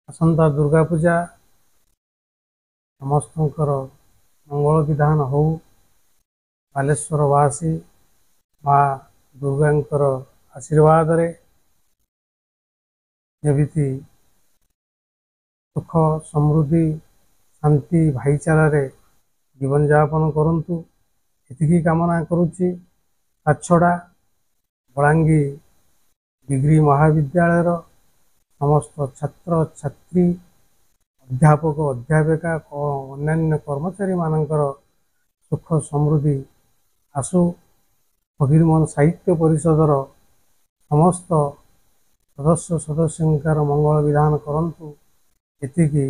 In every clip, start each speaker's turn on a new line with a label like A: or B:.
A: आसंता दुर्गा पूजा समस्तंकर मंगल विधान हो। बालेश्वरवासी माँ दुर्गांकर आशीर्वाद रे जेमिति सुख समृद्धि शांति भाईचारा रे जीवन यापन करंतु एतिकी कामना करुच्ची। ताछड़ा बलांगीर डिग्री महाविद्यालय समस्त छात्र छात्री अध्यापक अध्यापिका अन्यान्य कर्मचारी मानकर सुख समृद्धि आसु। फकीरमोहन साहित्य परिषदर समस्त सदस्य सदस्यंकर मंगल विधान करंतु एतिकी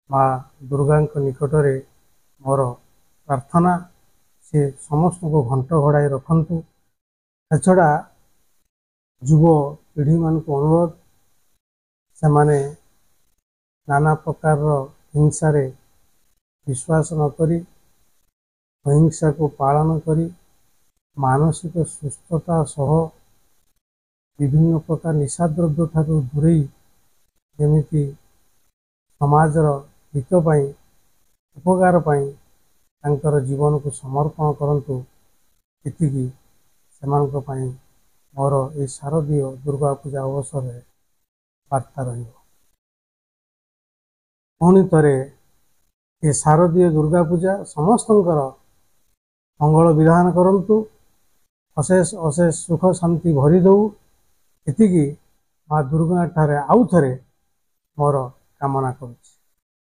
A: माँ दुर्गा निकटरे मोर प्रार्थना। से समस्त को घंट घोड़ाई रखंतु। ताछड़ा युव पीढ़ी मान को अनुरोध से माने नाना प्रकार हिंसा रे विश्वास न करी अहिंसा को पालन करी मानसिक सुस्थता सह विभिन्न प्रकार निशाद्रव्य ठारू दूरे जेमिति समाजर हित पाई उपकार पाई तांकर जीवन को समर्पण करंतु एतिकी सेमानक पाई मोर ए शारदीय दुर्गा पूजा अवसर में वार्ता रहिबो। पुणी थरे ए शारदीय दुर्गा पूजा समस्तंकर मंगल विधान करंतु अशेष अशेष सुख शांति भरी दऊ एतिकी माँ दुर्गा ठारे आउ थरे मोर कामना करूँ।